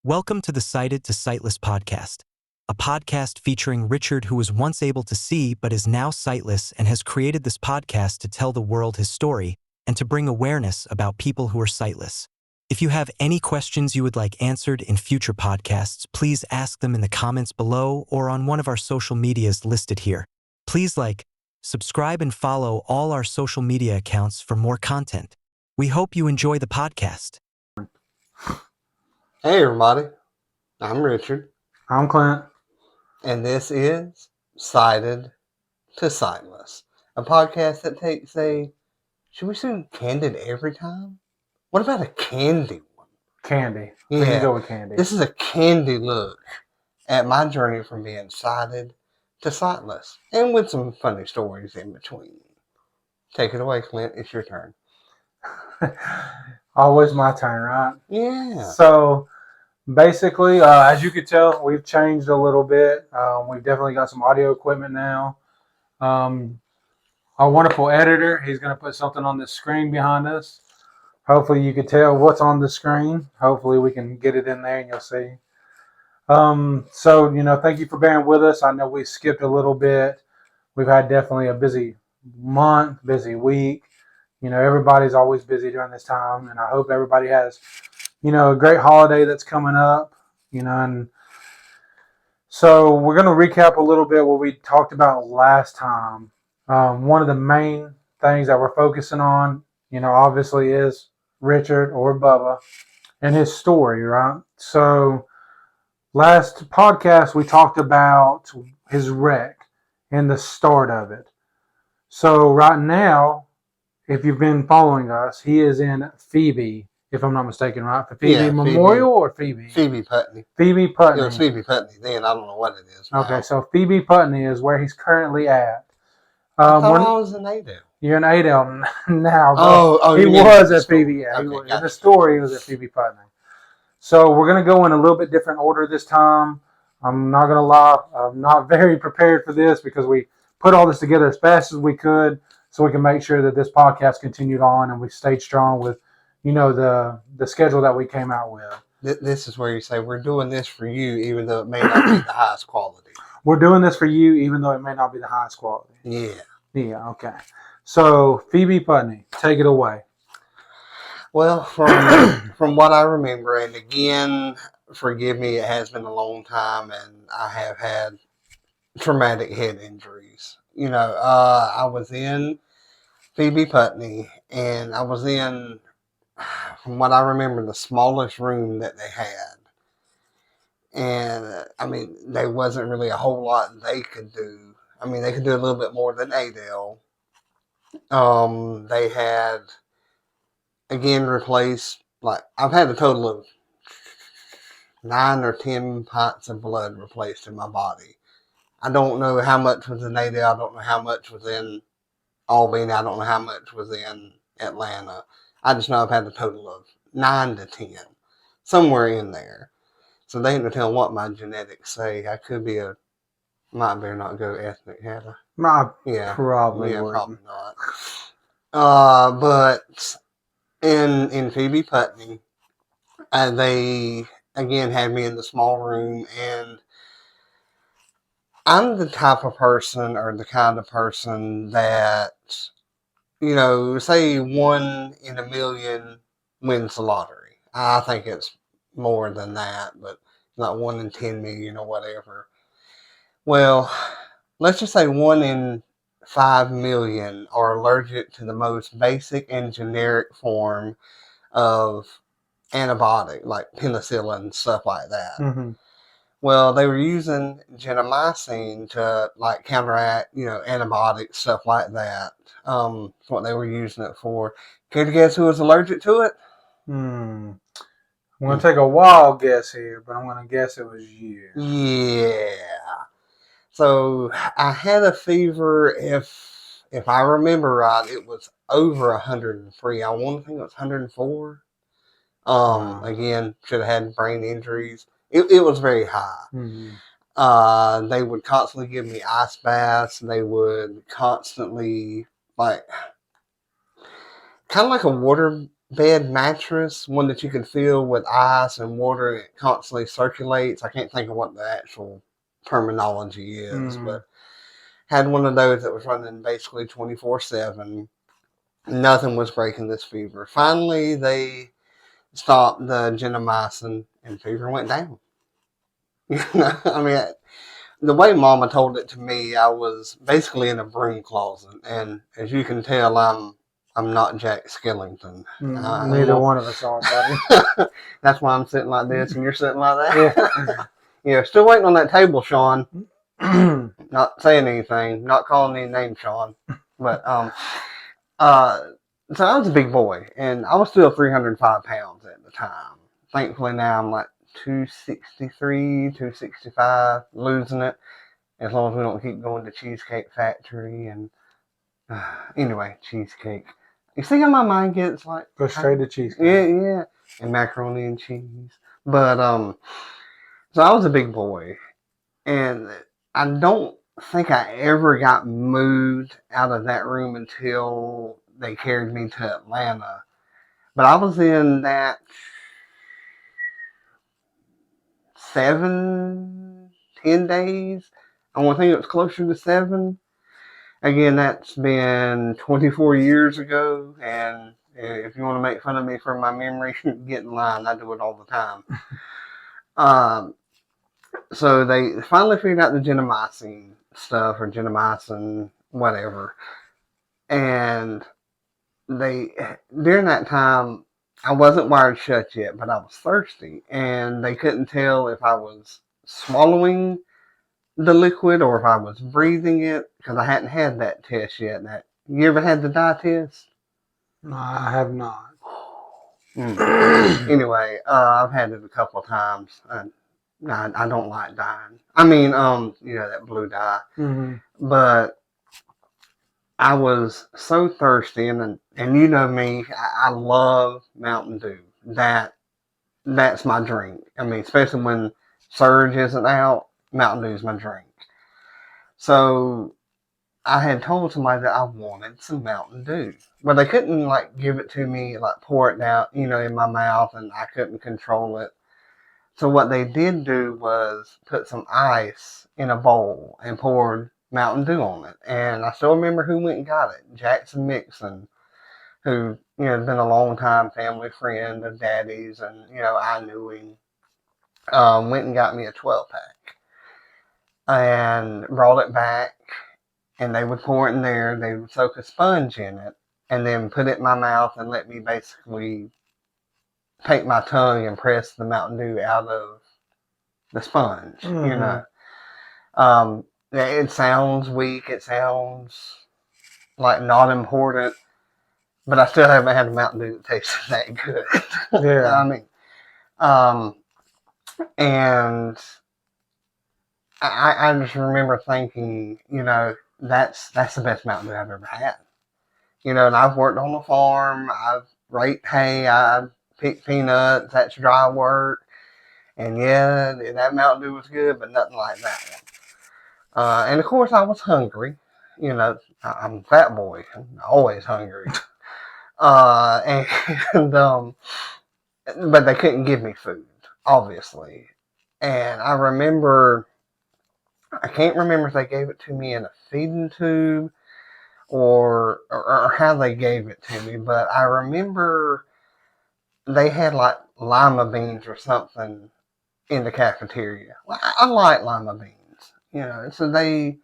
Welcome to the Sighted to Sightless podcast, a podcast featuring Richard, who was once able to see but is now sightless and has created this podcast to tell the world his story and to bring awareness about people who are sightless. If you have any questions you would like answered in future podcasts, please ask them in the comments below or on one of our social medias listed here. Please subscribe, and follow all our social media accounts for more content. We hope you enjoy the podcast. Hey everybody, I'm Richard, I'm Clint. and this is Sighted to Sightless, a podcast that takes should we say candid every time? What about a candy one? Candy. We can go with candy. This is a candy look at my journey from being sighted to sightless, and with some funny stories in between. Take it away, Clint, it's your turn. Always my turn, right? Yeah. So, basically, as you could tell, we've changed a little bit. We've definitely got some audio equipment now. Our wonderful editor, he's going to put something on the screen behind us. Hopefully you can tell what's on the screen. Hopefully we can get it in there and you'll see. So, thank you for bearing with us. I know we skipped a little bit. We've had definitely a busy month, busy week. Everybody's always busy during this time, and I hope everybody has a great holiday that's coming up, and so we're going to recap a little bit what we talked about last time. One of the main things that we're focusing on, obviously is Richard or Bubba and his story, right? So last podcast, we talked about his wreck and the start of it. So right now, if you've been following us, he is in Phoebe, if I'm not mistaken, right? For Phoebe Memorial or Phoebe? Phoebe Putney. Phoebe Putney. It was Phoebe Putney then. I don't know what it is now. Okay, so Phoebe Putney is where he's currently at. I thought I was in Adel. You're in Adel now. He was at Phoebe. Yeah, okay, in the story, he was at Phoebe Putney. So we're going to go in a little bit different order this time. I'm not going to lie. I'm not very prepared for this because we put all this together as fast as we could so we can make sure that this podcast continued on and we stayed strong with, the schedule that we came out with. This is where you say, we're doing this for you, even though it may not be the highest quality. We're doing this for you, even though it may not be the highest quality. Yeah. Yeah, okay. So, Phoebe Putney, take it away. Well, from what I remember, and again, forgive me, it has been a long time, and I have had traumatic head injuries. I was in Phoebe Putney, and I was in, from what I remember, the smallest room that they had. And, there wasn't really a whole lot they could do. They could do a little bit more than Adel. They had, again, replaced, I've had a total of 9 or 10 pints of blood replaced in my body. I don't know how much was in Adel. I don't know how much was in Albany. I don't know how much was in Atlanta. I just know I've had a total of 9 to 10. Somewhere in there. So they ain't no telling what my genetics say. I could be might better not go ethnic, had I? Probably probably not. But in Phoebe Putney, they again had me in the small room, and I'm the type of person, or the kind of person that, say 1 in a million wins the lottery. I think it's more than that, but not 1 in 10 million or whatever. Well, let's just say 1 in 5 million are allergic to the most basic and generic form of antibiotic, like penicillin, stuff like that. Mm-hmm. Well, they were using gentamicin to counteract, antibiotics, stuff like that. That's what they were using it for. Care to guess who was allergic to it? I'm going to take a wild guess here, but I'm going to guess it was you. Yeah. So I had a fever, if I remember right, it was over 103. I want to think it was 104. Again, should have had brain injuries. It was very high. Mm-hmm. They would constantly give me ice baths. They would constantly, kind of like a water bed mattress, one that you can fill with ice and water and it constantly circulates. I can't think of what the actual terminology is, Mm. but had one of those that was running basically 24/7. Nothing was breaking this fever. Finally, they stopped the gentamicin and fever went down. I mean, the way Mama told it to me, I was basically in a broom closet, and as you can tell, I'm not Jack Skellington. Neither one of us are, buddy. That's why I'm sitting like this, and you're sitting like that. Yeah, yeah. Still waiting on that table, Sean. Not saying anything, not calling any names, Sean. But uh, so I was a big boy, and I was still 305 pounds at the time. Thankfully, now I'm like 263, 265, losing it. As long as we don't keep going to Cheesecake Factory and anyway, cheesecake. You see how my mind gets like Go straight to cheesecake. yeah, yeah, and macaroni and cheese. But so I was a big boy, and I don't think I ever got moved out of that room until they carried me to Atlanta. But I was in that 7, 10 days. I want to think it was closer to 7. Again, that's been 24 years ago, and if you want to make fun of me for my memory, get in line. I do it all the time. So they finally figured out the gentamicin stuff, or gentamicin, whatever. And they, during that time, I wasn't wired shut yet, but I was thirsty, and they couldn't tell if I was swallowing the liquid or if I was breathing it because I hadn't had that test yet. You ever had the dye test? No, I have not. Anyway, I've had it a couple of times. I don't like dyeing. I mean, that blue dye. Mm-hmm. But I was so thirsty, and you know me, I love Mountain Dew. That's my drink. I mean, especially when Surge isn't out, Mountain Dew's my drink. So I had told somebody that I wanted some Mountain Dew. But they couldn't give it to me, pour it down, in my mouth, and I couldn't control it. So what they did do was put some ice in a bowl and poured Mountain Dew on it. And I still remember who went and got it. Jackson Mixon, who, has been a long time family friend of Daddy's, and, I knew him. Went and got me a 12-pack and brought it back, and they would pour it in there. They would soak a sponge in it and then put it in my mouth and let me basically take my tongue and press the Mountain Dew out of the sponge. Mm-hmm. It sounds weak. It sounds like not important, but I still haven't had a Mountain Dew that tastes that good. Yeah. I mean, and I just remember thinking, that's the best Mountain Dew I've ever had. And I've worked on the farm. I've raked hay. I've picked peanuts. That's dry work. And yeah, that Mountain Dew was good, but nothing like that one. And of course, I was hungry. I'm a fat boy. I'm always hungry. But they couldn't give me food, obviously. And I can't remember if they gave it to me in a feeding tube or how they gave it to me, but I remember they had lima beans or something in the cafeteria. I like lima beans, so they,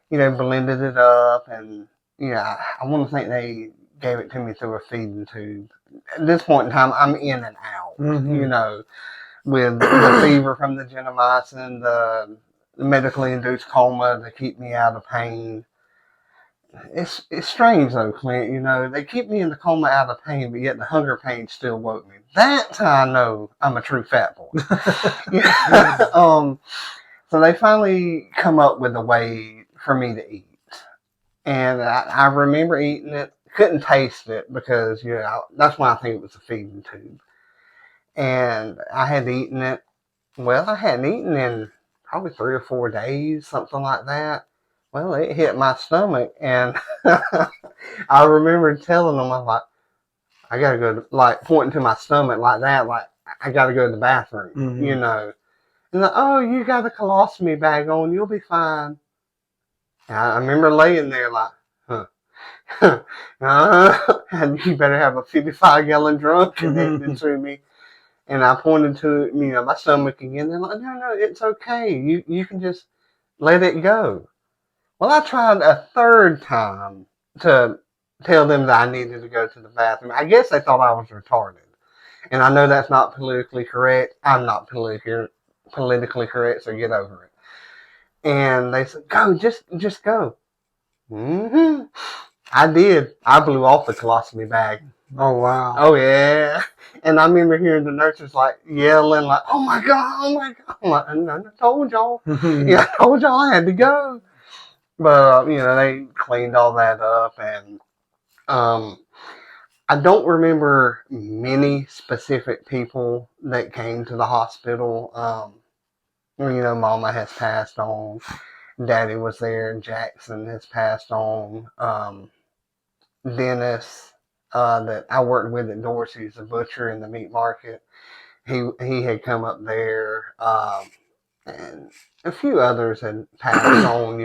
blended it up, and I want to think they gave it to me through a feeding tube. At this point in time, I'm in and out, with the fever from the gentamicin, the medically induced coma to keep me out of pain. It's strange though, Clint. They keep me in the coma out of pain, but yet the hunger pain still woke me. That's how I know I'm a true fat boy. So they finally come up with a way for me to eat, and I remember eating it. Couldn't taste it because that's why I think it was a feeding tube. And I had eaten it. Well, I hadn't eaten in probably 3 or 4 days, something like that. Well, it hit my stomach, and I remember telling them, I'm like, I gotta go to, like, pointing to my stomach like that, like, I gotta go to the bathroom, Mm-hmm. And like, oh, you got a colostomy bag on, you'll be fine. And I remember laying there like, huh. And you better have a 55-gallon drum connected to me. And I pointed to, my stomach again. They're like, no, it's okay. You can just let it go. Well, I tried a third time to tell them that I needed to go to the bathroom. I guess they thought I was retarded. And I know that's not politically correct. I'm not politically correct, so get over it. And they said, go, just go. Mm-hmm. I did. I blew off the colostomy bag. Oh, wow. Oh, yeah. And I remember hearing the nurses like yelling, like, oh my God, oh my God. I'm like, I told y'all. Yeah, I told y'all I had to go. But, they cleaned all that up. And I don't remember many specific people that came to the hospital. Mama has passed on. Daddy was there. Jackson has passed on. Dennis, that I worked with at Dorsey's, a butcher in the meat market. He had come up there, and a few others had passed on,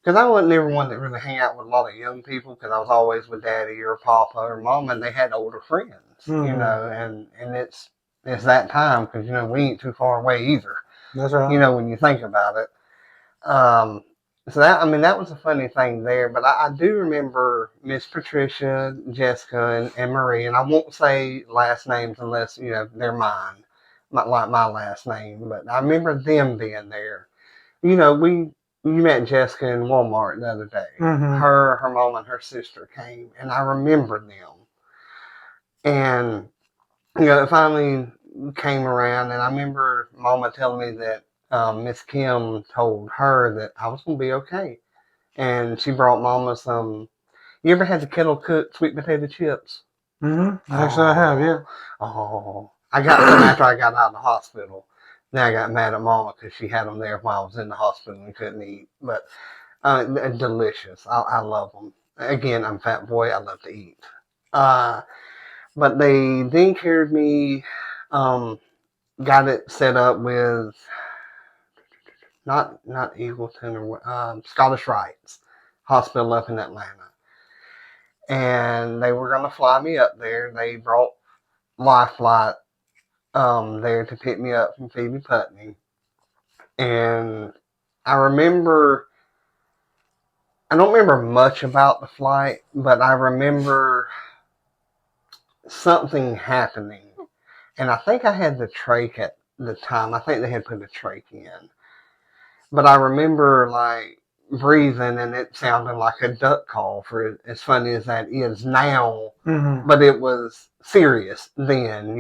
because I wasn't ever one that really hang out with a lot of young people because I was always with Daddy or Papa or Mama, and they had older friends, and it's that time because we ain't too far away either. That's right. When you think about it. So that was a funny thing there, but I do remember Miss Patricia, Jessica, and Marie, and I won't say last names unless, they're mine, like my last name, but I remember them being there. You met Jessica in Walmart the other day. Mm-hmm. Her mom and her sister came, and I remember them. And, it finally came around, and I remember Mama telling me that Miss Kim told her that I was going to be okay. And she brought Mama some. You ever had the kettle cooked sweet potato chips? Mm-hmm. Actually, I have, yeah. Oh, I got some after I got out of the hospital. Then I got mad at Mama because she had them there while I was in the hospital and couldn't eat. But delicious. I love them. Again, I'm a fat boy. I love to eat. But they then carried me. Got it set up with not Eagleton or Scottish Rites Hospital up in Atlanta. And they were going to fly me up there. They brought Life Flight there to pick me up from Phoebe Putney. And I don't remember much about the flight, but I remember something happening. And I think I had the trach at the time. I think they had put a trach in. But I remember like breathing and it sounded like a duck call for as funny as that is now. Mm-hmm. But it was serious then,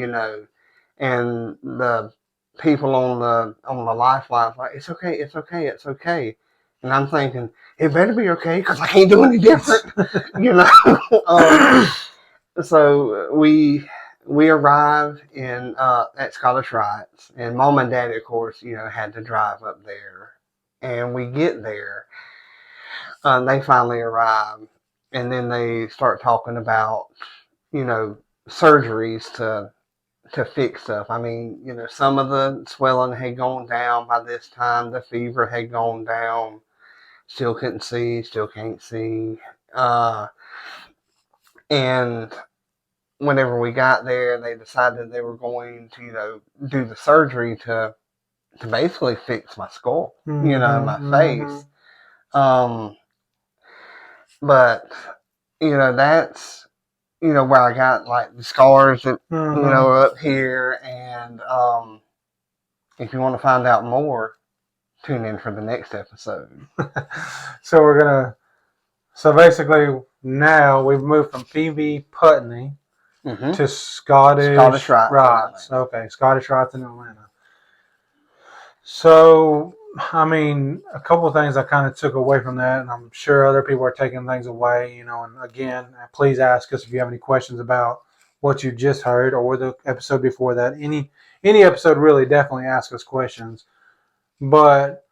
And the people on the lifeline was like, it's okay, it's okay, it's okay. And I'm thinking, it better be okay because I can't do any different, So we arrived in at Scottish Rites, and Mom and Daddy, of course, had to drive up there. And we get there, they finally arrive, and then they start talking about, surgeries to fix stuff. I mean, some of the swelling had gone down by this time. The fever had gone down. Still couldn't see. Still can't see. And whenever we got there, they decided they were going to, do the surgery to basically fix my skull, Mm-hmm. my face. But that's where I got like the scars that are up here, and if you want to find out more, tune in for the next episode. So basically now we've moved from Phoebe Putney to Scottish Rites. Okay, Scottish Rites in Atlanta. So, I mean, a couple of things I kind of took away from that, and I'm sure other people are taking things away, and again, please ask us if you have any questions about what you just heard or the episode before that. Any episode, really, definitely ask us questions. But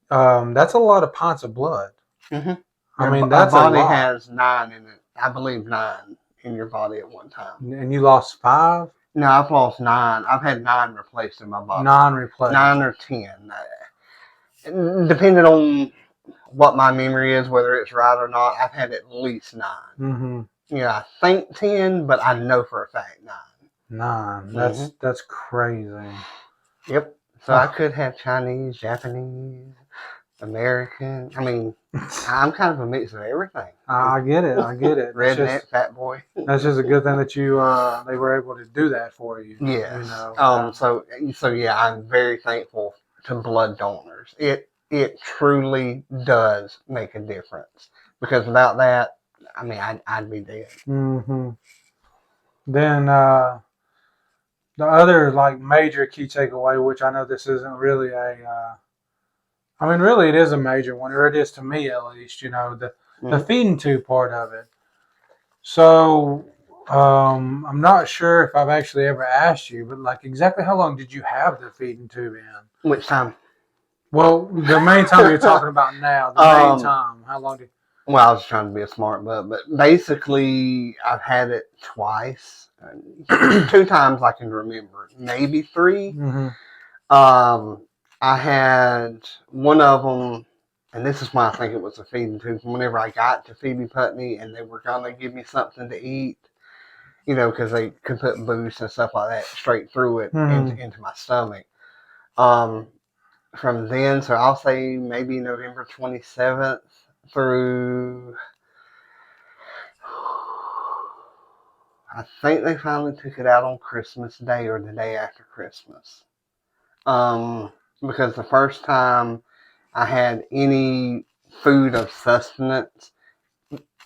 that's a lot of pints of blood. Mm-hmm. I mean, that's our body a lot. has 9 in it. I believe 9. in your body at one time. And you lost 5? No, I've lost 9. I've had 9 replaced in my body. 9 replaced. 9 or 10. Depending on what my memory is, whether it's right or not, I've had at least 9. Mm-hmm. Yeah, I think 10, but I know for a fact 9. 9. That's crazy. Yep. So I could have Chinese, Japanese, American. I mean, I'm kind of a mix of everything. I get it. Redneck, fat boy. That's just a good thing that you they were able to do that for you. Yes. You know. So yeah, I'm very thankful to blood donors. It truly does make a difference, because without that, I mean, I'd be dead. Mm-hmm. Then the other like major key takeaway, which I know this isn't really I mean, really it is a major one, or it is to me at least. You know, the feeding tube part of it. So I'm not sure if I've actually ever asked you, but like exactly how long did you have the feeding tube in? Which time? Well, the main time you're talking about now, the main time. How long did? Well, I was trying to be a smart butt, but basically, I've had it twice, 2 times I can remember, maybe 3. Mm-hmm. I had one of them, and this is why I think it was a feeding tube. Whenever I got to Phoebe Putney and they were gonna give me something to eat, you know, because they could put boost and stuff like that straight through it into my stomach. From then, so I'll say maybe November 27th through, I think they finally took it out on Christmas Day or the day after Christmas. Because the first time I had any food of sustenance,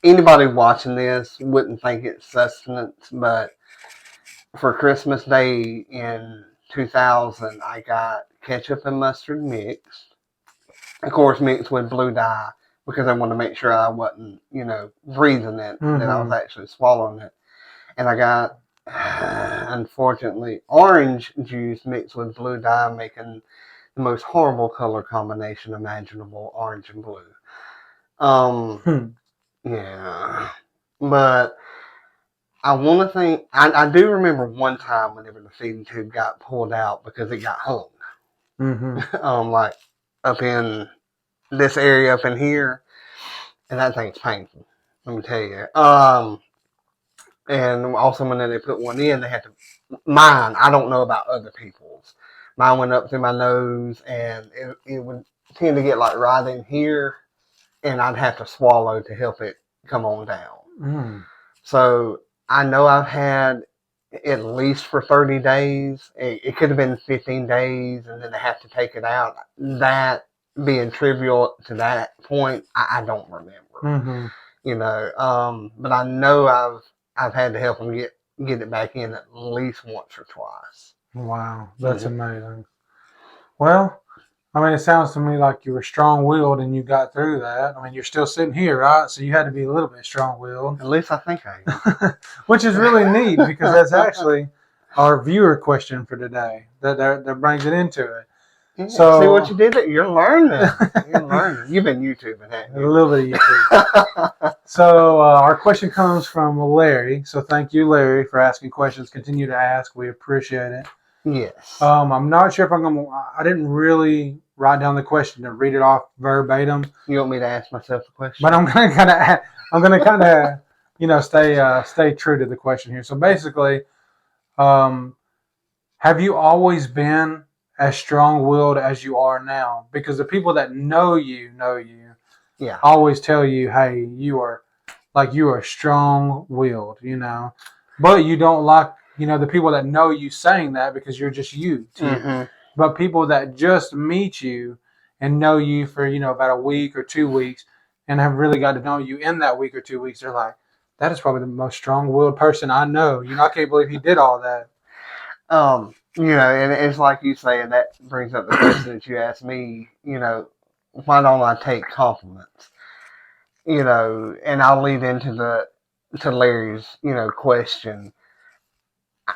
anybody watching this wouldn't think it's sustenance, but for Christmas Day in 2000, I got ketchup and mustard mixed. Of course, mixed with blue dye, because I wanted to make sure I wasn't, you know, breathing it, that I was actually swallowing it. And I got, unfortunately, orange juice mixed with blue dye, making the most horrible color combination imaginable, orange and blue. Yeah. But I want to think, I do remember one time whenever the feeding tube got pulled out because it got hung. Like up in this area up in here, and that thing's painful, let me tell you. And also when they put one in, they had to, mine, I don't know about other people's, mine went up through my nose, and it would tend to get like right in here, and I'd have to swallow to help it come on down. So I know I've had at least for 30 days. It could have been 15 days, and then they have to take it out. That being trivial to that point, I don't remember. You know, but I know I've had to help them get it back in at least once or twice. Wow, that's amazing. Well, I mean, it sounds to me like you were strong-willed and you got through that. I mean, you're still sitting here, right? So you had to be a little bit strong-willed. At least I think I am. Which is really neat, because that's actually our viewer question for today. That brings it into it. Yeah, so see what you did there? You're learning. You've been YouTubing, haven't you? A little bit of YouTube. So our question comes from Larry. So thank you, Larry, for asking questions. Continue to ask. We appreciate it. Yes. I'm not sure if I didn't really write down the question to read it off verbatim. You want me to ask myself the question? But I'm gonna kind of you know, stay true to the question here. So basically, have you always been as strong-willed as you are now? Because the people that know you, yeah, always tell you, hey, you are strong-willed, you know, but you don't like, you know, the people that know you saying that because you're just you. But people that just meet you and know you for, you know, about a week or 2 weeks and have really got to know you in that week or 2 weeks, they're like, that is probably the most strong-willed person I know. You know, I can't believe he did all that. You know, and it's like you say, and that brings up the question that you asked me, you know, why don't I take compliments? You know, and I'll lead into Larry's, you know, question.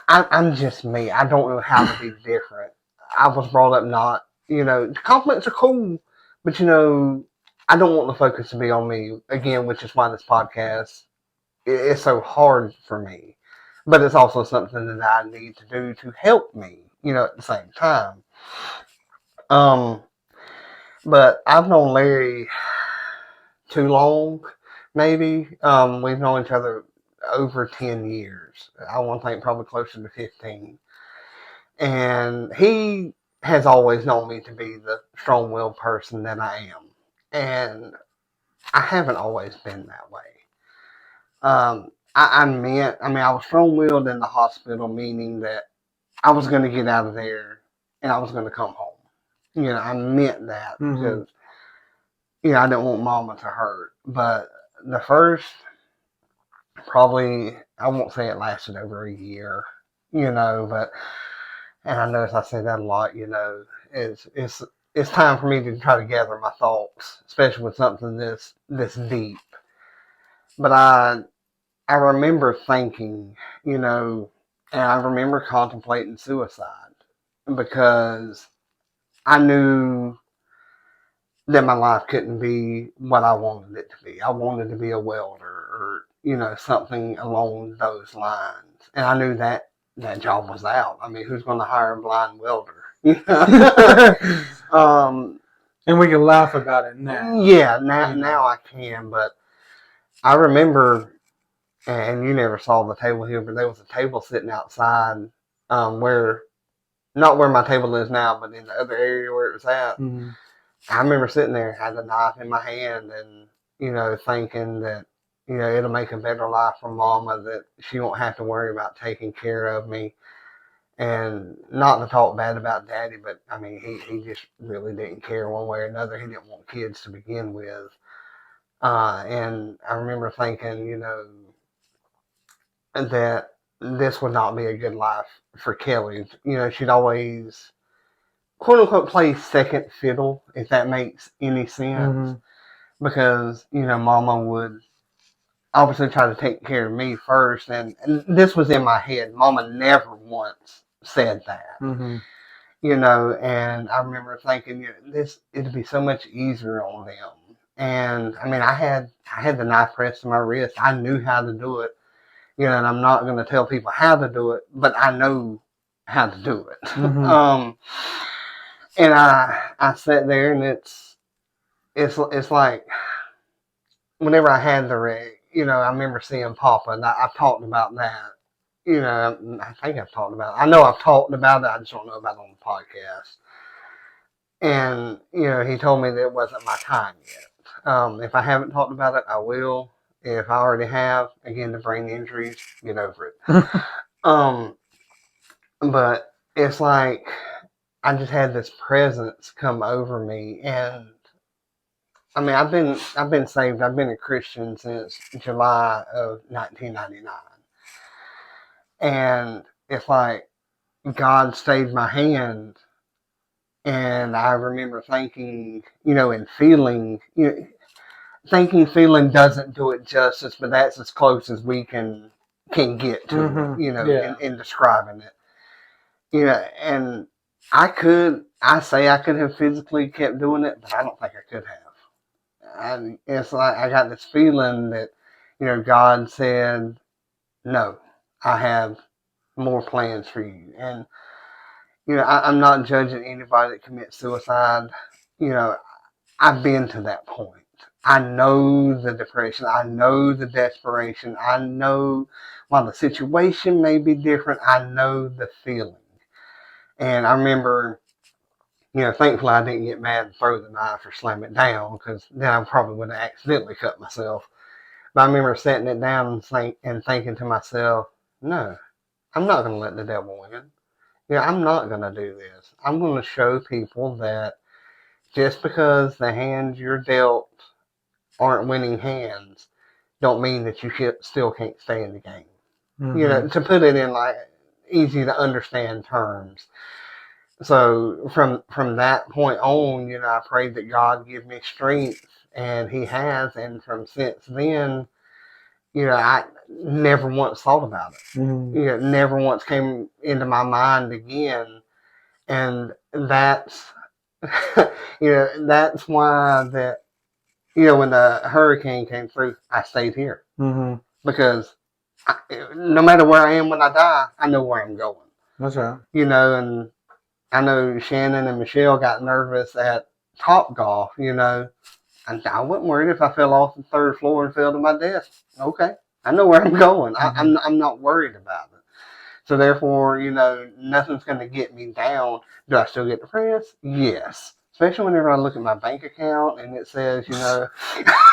I'm just me. I don't know how to be different. I was brought up not, you know, compliments are cool, but, you know, I don't want the focus to be on me, again, which is why this podcast it's so hard for me. But it's also something that I need to do to help me, at the same time. Um, but I've known Larry too long, maybe. We've known each other over 10 years. I want to think probably closer to 15. And he has always known me to be the strong-willed person that I am. And I haven't always been that way. I was strong-willed in the hospital, meaning that I was going to get out of there and I was going to come home. I meant that because, I didn't want mama to hurt. But the first, probably, I won't say it lasted over a year, but, and I notice I say that a lot, it's time for me to try to gather my thoughts, especially with something this deep. But I remember thinking, and I remember contemplating suicide because I knew that my life couldn't be what I wanted it to be. I wanted to be a welder or, something along those lines. And I knew that job was out. I mean, who's going to hire a blind welder? And we can laugh about it now. Yeah, now I can. But I remember, and you never saw the table here, but there was a table sitting outside not where my table is now, but in the other area where it was at. Mm-hmm. I remember sitting there, had a knife in my hand, and thinking that it'll make a better life for Mama, that she won't have to worry about taking care of me. And not to talk bad about Daddy, but I mean, he just really didn't care one way or another. He didn't want kids to begin with. And I remember thinking, that this would not be a good life for Kelly. She'd always, quote unquote, play second fiddle, if that makes any sense. Mm-hmm. Because, Mama would obviously try to take care of me first. And this was in my head. Mama never once said that. Mm-hmm. And I remember thinking, it'd be so much easier on them. And I mean, I had the knife pressed to my wrist. I knew how to do it. And I'm not going to tell people how to do it, but I know how to do it. Mm-hmm. And I sat there, and it's like whenever I had the wreck, I remember seeing Papa, and I've talked about that. I think I've talked about it. I know I've talked about it. I just don't know about it on the podcast. And he told me that it wasn't my time yet. If I haven't talked about it, I will. If I already have, again, the brain injuries, get over it. But it's like I just had this presence come over me, and I mean, I've been saved. I've been a Christian since July of 1999, and it's like God stayed my hand. And I remember thinking, and feeling, feeling doesn't do it justice, but that's as close as we can get to Mm-hmm. it, in describing it. And I could have physically kept doing it, but I don't think I could have. It's like I got this feeling that, God said, no, I have more plans for you. And, I'm not judging anybody that commits suicide. I've been to that point. I know the depression. I know the desperation. I know while the situation may be different, I know the feeling. And I remember, thankfully I didn't get mad and throw the knife or slam it down, because then I probably would have accidentally cut myself. But I remember setting it down and thinking to myself, no, I'm not going to let the devil win. I'm not going to do this. I'm going to show people that just because the hands you're dealt aren't winning hands, don't mean that you still can't stay in the game. Mm-hmm. To put it in like easy to understand terms. So from that point on, I prayed that God give me strength, and He has. And from since then, I never once thought about it. Mm-hmm. Never once came into my mind again. And that's, that's why that, when the hurricane came through, I stayed here. Mm-hmm. because no matter where I am when I die, I know where I'm going. That's right. And I know Shannon and Michelle got nervous at Top Golf, and I wasn't worried if I fell off the third floor and fell to my desk. Okay, I know where I'm going. I'm not worried about it. So therefore, nothing's going to get me down. Do I still get depressed? Yes. Especially whenever I look at my bank account and it says,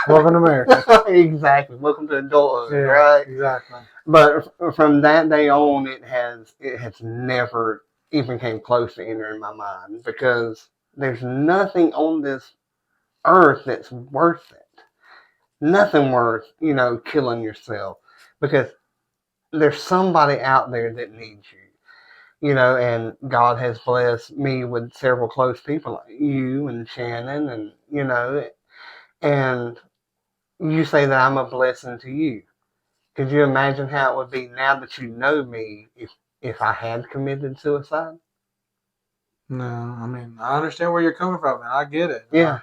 Welcome to America. Exactly. Welcome to adulthood, right? Exactly. But from that day on, it has never even came close to entering my mind, because there's nothing on this earth that's worth it. Nothing worth, killing yourself, because there's somebody out there that needs you, and God has blessed me with several close people like you and Shannon, and you say that I'm a blessing to you. Could you imagine how it would be now that you know me if I had committed suicide? No, I mean, I understand where you're coming from, and I get it. Yeah.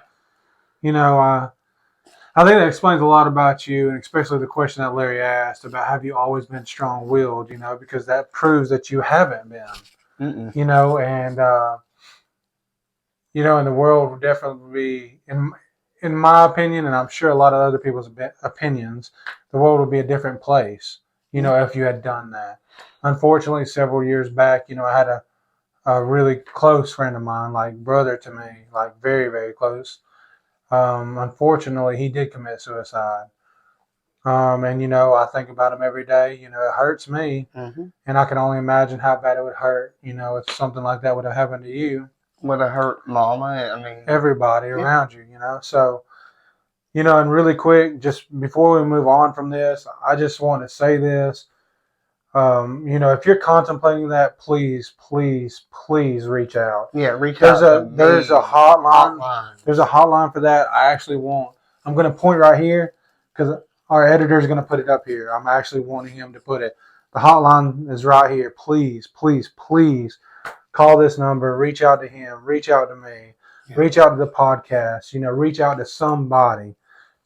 I think that explains a lot about you, and especially the question that Larry asked about have you always been strong-willed, because that proves that you haven't been, Mm-mm. and and the world would definitely be, in my opinion, and I'm sure a lot of other people's opinions, the world would be a different place, if you had done that. Unfortunately, several years back, I had a really close friend of mine, like brother to me, like very, very close. Unfortunately, he did commit suicide. And I think about him every day. It hurts me, Mm-hmm. and I can only imagine how bad it would hurt. If something like that would have happened to you. Would have hurt Mama. I mean, Everybody around you. So and really quick, just before we move on from this, I just want to say this. If you're contemplating that, please, please, please reach out. Yeah, reach out. There's a hotline. There's a hotline for that. I'm going to point right here because our editor is going to put it up here. I'm actually wanting him to put it. The hotline is right here. Please, please, please call this number. Reach out to him. Reach out to me. Yeah. Reach out to the podcast. Reach out to somebody.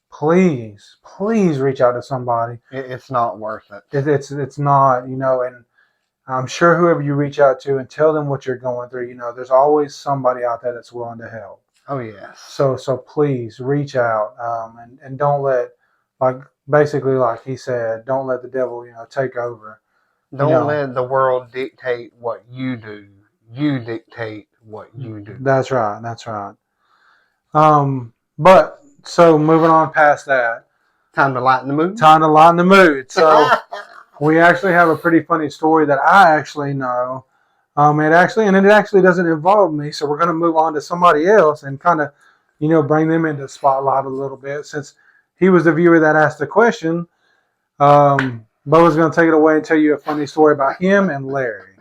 Please, please reach out to somebody. It's not worth it. It's not, and I'm sure whoever you reach out to and tell them what you're going through, there's always somebody out there that's willing to help. Oh, yes. So please reach out, and don't let, basically like he said, don't let the devil, take over. Don't let the world dictate what you do. You dictate what you do. That's right. That's right. But so moving on past that. Time to lighten the mood. So we actually have a pretty funny story that I actually know. It actually doesn't involve me. So we're going to move on to somebody else and kind of, bring them into the spotlight a little bit, since he was the viewer that asked the question. Bo's going to take it away and tell you a funny story about him and Larry.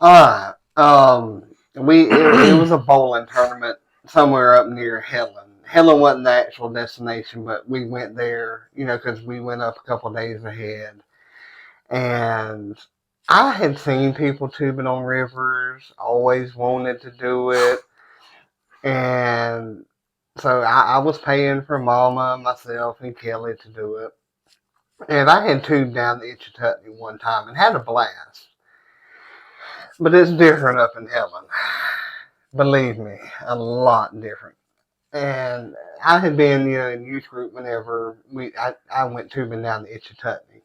All right. It was a bowling tournament somewhere up near Helen. Helen wasn't the actual destination, but we went there, because we went up a couple days ahead. And I had seen people tubing on rivers, always wanted to do it. And so I was paying for Mama, myself, and Kelly to do it. And I had tubed down the Itchatutney one time and had a blast. But it's different up in Helen. Believe me, a lot different. And I had been, in youth group whenever I went tubing down the Itchatutney.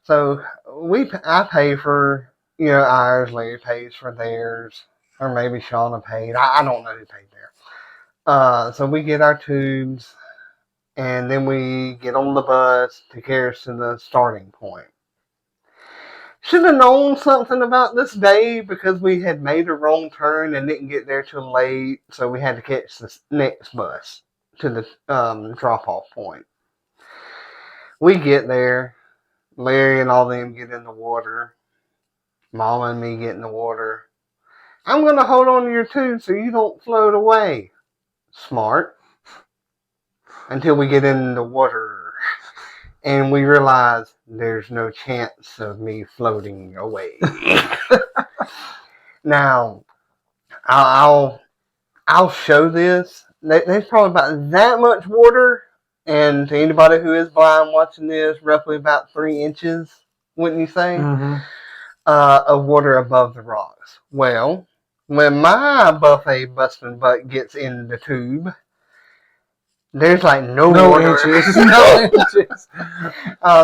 So I pay for, ours, Larry pays for theirs, or maybe Shauna paid. I don't know who paid there. So we get our tubes, and then we get on the bus to carry us to the starting point. Should have known something about this day, because we had made a wrong turn and didn't get there till late, so we had to catch the next bus to the drop-off point. We get there. Larry and all them get in the water. Mama and me get in the water. I'm going to hold on to your tube so you don't float away. Smart. Until we get in the water. And we realize there's no chance of me floating away. Now, I'll show this. There's probably about that much water And to anybody who is blind watching this, roughly about 3 inches, wouldn't you say, of water above the rocks. Well, when my buffet busting butt gets in the tube, there's like no water. Inches. No inches.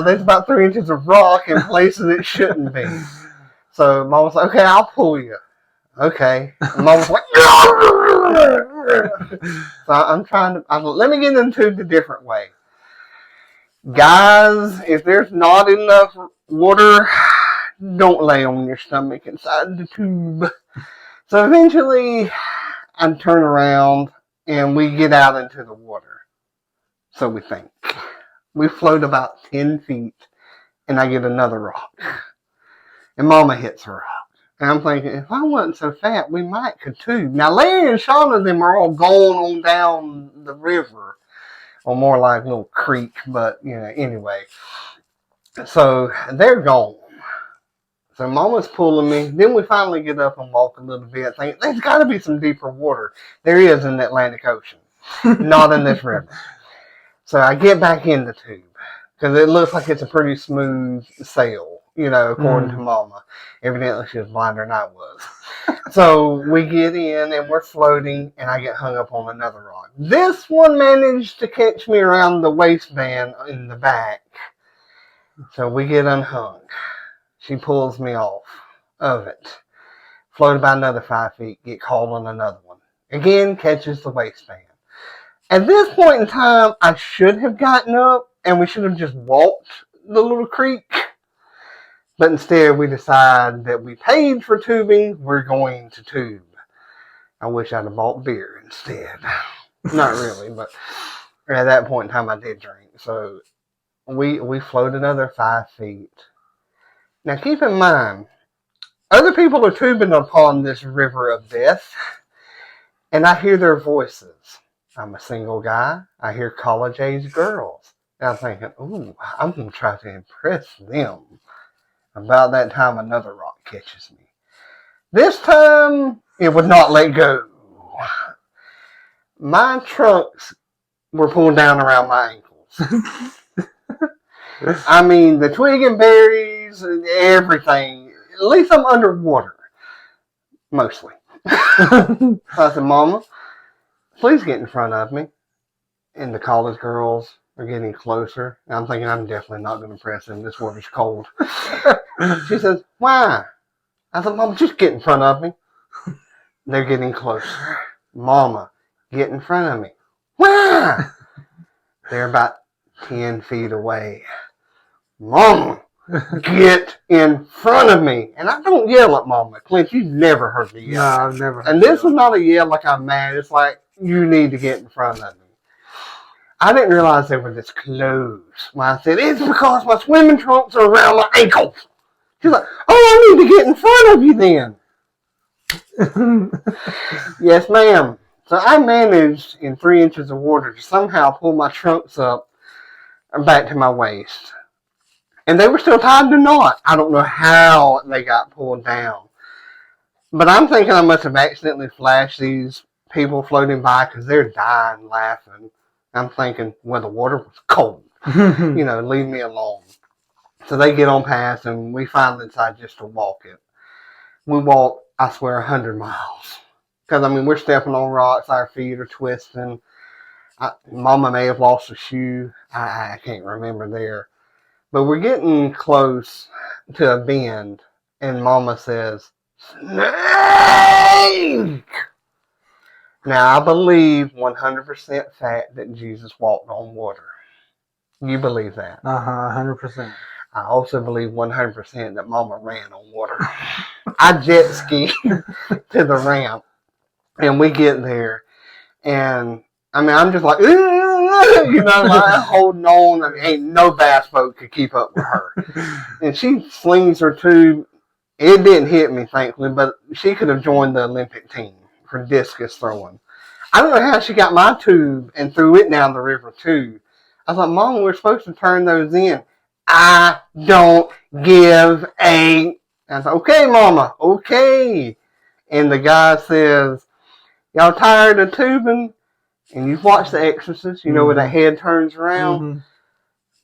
There's about 3 inches of rock in places it shouldn't be. So Mom was like, okay, I'll pull you. Okay. And Mom was like, so I'm trying to, let me get in the tube a different way. Guys, if there's not enough water, don't lay on your stomach inside the tube. So eventually, I turn around and we get out into the water. So we think. We float about 10 feet and I get another rock. And Mama hits her up. And I'm thinking, if I wasn't so fat, we might could tube. Now, Larry and Shauna, them are all going on down the river. Or more like a little creek, but, anyway. So, they're gone. So, Mama's pulling me. Then we finally get up and walk a little bit. Thinking, there's got to be some deeper water. There is in the Atlantic Ocean. Not in this river. So, I get back in the tube. Because it looks like it's a pretty smooth sail, according to Mama. Evidently, she was blinder than I was. So we get in and we're floating, and I get hung up on another rock. This one managed to catch me around the waistband in the back. So we get unhung. She pulls me off of it. Float about another 5 feet, get caught on another one. Again, catches the waistband. At this point in time, I should have gotten up and we should have just walked the little creek. But instead, we decide that we paid for tubing, we're going to tube. I wish I'd have bought beer instead. Not really, but at that point in time, I did drink. So we float another 5 feet. Now, keep in mind, other people are tubing upon this river of death, and I hear their voices. I'm a single guy. I hear college-age girls. And I'm thinking, ooh, I'm going to try to impress them. About that time, another rock catches me. This time, it would not let go. My trunks were pulled down around my ankles. I mean, the twig and berries, everything. At least I'm underwater. Mostly. So I said, Mama, please get in front of me. And the college girls are getting closer. And I'm thinking, I'm definitely not going to press them. This water's cold. She says, why? I said, Mama, just get in front of me. They're getting closer. Mama, get in front of me. Why? They're about 10 feet away. Mama, get in front of me. And I don't yell at Mama. Clint, you've never heard me yell. No, I've never heard And this is not a yell like I'm mad. It's like, you need to get in front of me. I didn't realize they were this close when I said, it's because my swimming trunks are around my ankles. She's like, oh, I need to get in front of you then. Yes, ma'am. So I managed in 3 inches of water to somehow pull my trunks up back to my waist. And they were still tied to knot. I don't know how they got pulled down. But I'm thinking I must have accidentally flashed these people floating by because they're dying laughing. I'm thinking, well, the water was cold. Leave me alone. So they get on past and we finally decide just to walk it. We walk, I swear, 100 miles. Because, we're stepping on rocks, our feet are twisting. Mama may have lost a shoe. I can't remember there. But we're getting close to a bend, and Mama says, snake! Now, I believe 100% fact that Jesus walked on water. You believe that? 100%. I also believe 100% that Mama ran on water. I jet ski to the ramp, and we get there, and I'm just like, like holding on. Ain't no bass boat could keep up with her. And she slings her tube. It didn't hit me, thankfully, but she could have joined the Olympic team for discus throwing. I don't know how she got my tube and threw it down the river, too. I thought, Mom, we're supposed to turn those in. I don't give a... I said, okay, Mama, okay. And the guy says, y'all tired of tubing? And you've watched The Exorcist, you know, where that head turns around. Mm-hmm.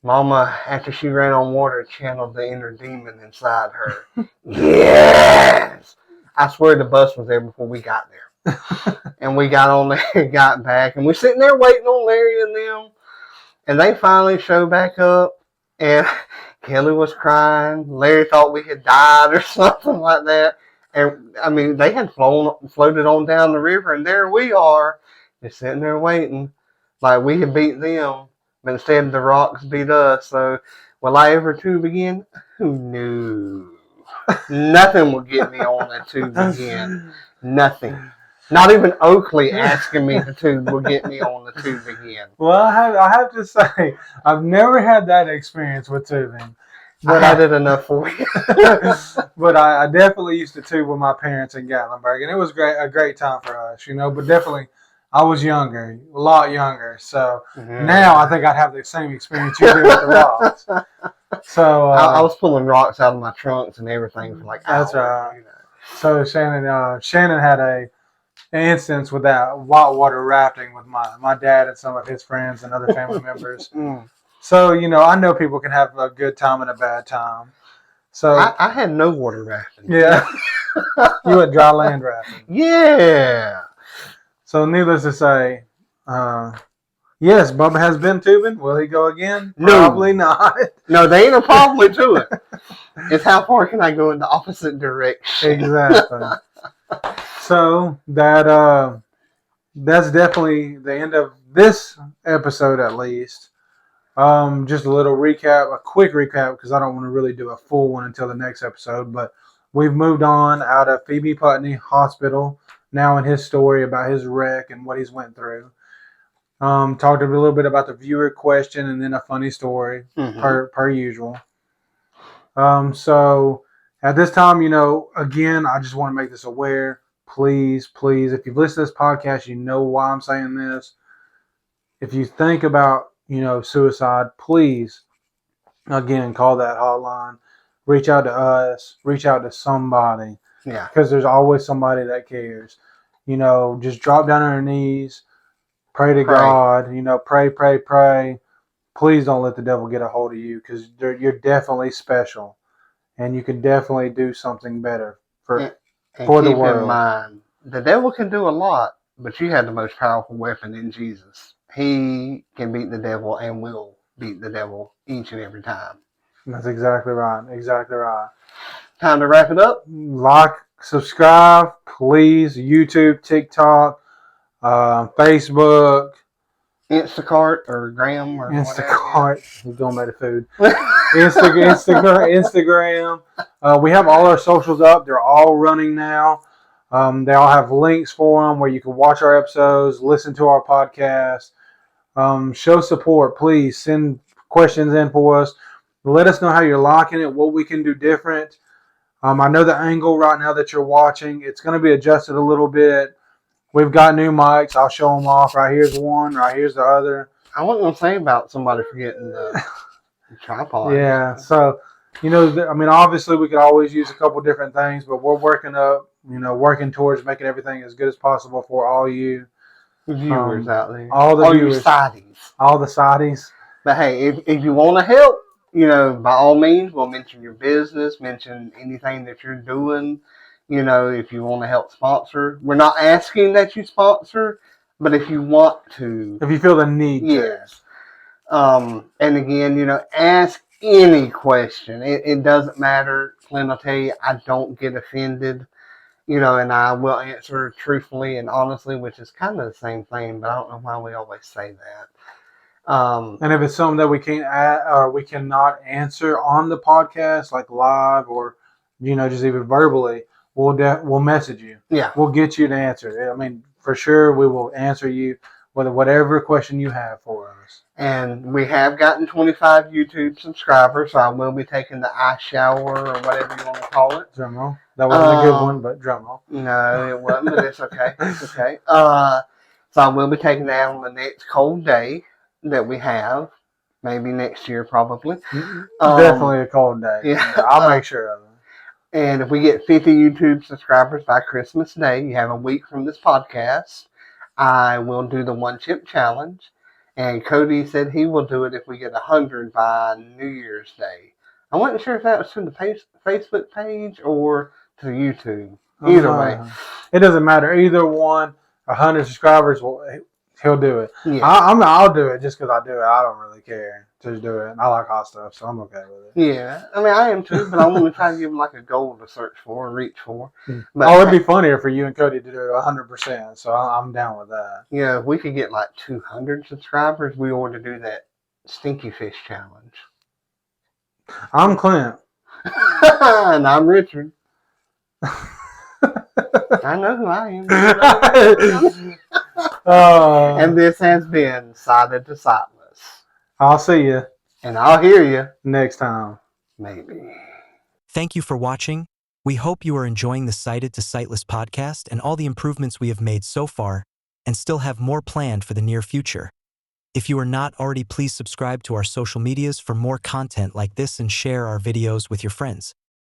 Mama, after she ran on water, channeled the inner demon inside her. Yes! I swear the bus was there before we got there. And we got on there and got back. And we're sitting there waiting on Larry and them. And they finally showed back up. And Kelly was crying. Larry thought we had died or something like that. And, I mean, they had floated on down the river. And there we are, just sitting there waiting. Like we had beat them. But instead, the rocks beat us. So, will I ever tube again? Who knew? Nothing will get me on that tube again. Nothing. Not even Oakley asking me to tube will get me on the tube again. Well, I have to say, I've never had that experience with tubing. But I did enough for you. But I definitely used to tube with my parents in Gatlinburg, and it was a great time for us, you know. But definitely, I was younger, a lot younger. So now I think I'd have the same experience you did with the rocks. So I was pulling rocks out of my trunks and everything for like hours. That's right. You know. So Shannon had an instance with that whitewater rafting with my dad and some of his friends and other family members. So, you know, I know people can have a good time and a bad time. So I had no water rafting. Yeah. You went dry land rafting. Yeah. So needless to say, yes, Bubba has been tubing. Will he go again? No. Probably not. No, there ain't a probably to it. It's how far can I go in the opposite direction. Exactly. So that's definitely the end of this episode, at least. Just a little recap, a quick recap, because I don't want to really do a full one until the next episode. But we've moved on out of Phoebe Putney Hospital now in his story about his wreck and what he's went through. Talked a little bit about the viewer question and then a funny story per usual. So at this time, you know, again, I just want to make this aware. Please, if you've listened to this podcast, you know why I'm saying this. If you think about, you know, suicide, please, again, call that hotline. Reach out to us. Reach out to somebody. Yeah. Because there's always somebody that cares. You know, just drop down on your knees. Pray to God. You know, pray. Please don't let the devil get a hold of you, because you're definitely special. And you can definitely do something better for the world. Keep in mind, the devil can do a lot, but you have the most powerful weapon in Jesus. He can beat the devil and will beat the devil each and every time. That's exactly right. Exactly right. Time to wrap it up. Like, subscribe, please. YouTube, TikTok, Facebook. Instacart or Graham or Instacart. He's going back to food. Instagram. We have all our socials up. They're all running now. They all have links for them where you can watch our episodes, listen to our podcast. Show support, please. Send questions in for us. Let us know how you're liking it, what we can do different. I know the angle right now that you're watching, it's going to be adjusted a little bit. We've got new mics. I'll show them off. Right here's one. Right here's the other. I wasn't going to say about somebody forgetting the tripod. Yeah. So, you know, I mean, obviously we could always use a couple different things, but we're working towards making everything as good as possible for all you viewers out there. All the viewers. Your sideys. All the sideys. But hey, if you want to help, you know, by all means, we'll mention your business, mention anything that you're doing. You know, if you want to help sponsor, we're not asking that you sponsor, but if you want to, if you feel the need, yes. And again, you know, ask any question. It doesn't matter. Clint will tell you, I don't get offended. You know, and I will answer truthfully and honestly, which is kind of the same thing, but I don't know why we always say that. And if it's something that we can't or we cannot answer on the podcast, like live or, you know, just even verbally, we'll message you. Yeah. We'll get you to answer. I mean, for sure, we will answer you with whatever question you have for us. And we have gotten 25 YouTube subscribers, so I will be taking the eye shower or whatever you want to call it. Drum roll. That wasn't a good one, but drum roll. No, it wasn't, but it's okay. It's okay. So I will be taking that on the next cold day that we have. Maybe next year, probably. Definitely a cold day. Yeah. I'll make sure of it. And if we get 50 YouTube subscribers by Christmas Day, you have a week from this podcast, I will do the 1 chip challenge. And Cody said he will do it if we get 100 by New Year's Day. I wasn't sure if that was to the Facebook page or to YouTube. Either way. It doesn't matter. Either one, 100 subscribers, he'll do it. Yeah. I'll do it just because I do it. I don't really care. Just do it. I like hot stuff, so I'm okay with it. Yeah. I mean, I am too, but I want to try to give him like a goal to search for and reach for. But, it'd be funnier for you and Cody to do it 100%, so I'm down with that. Yeah, if we could get like 200 subscribers, we ought to do that Stinky Fish Challenge. I'm Clint. And I'm Richard. I know who I am. And this has been Sighted to Sightless. I'll see you. And I'll hear you. Next time. Maybe. Thank you for watching. We hope you are enjoying the Sighted to Sightless podcast and all the improvements we have made so far, and still have more planned for the near future. If you are not already, please subscribe to our social medias for more content like this and share our videos with your friends.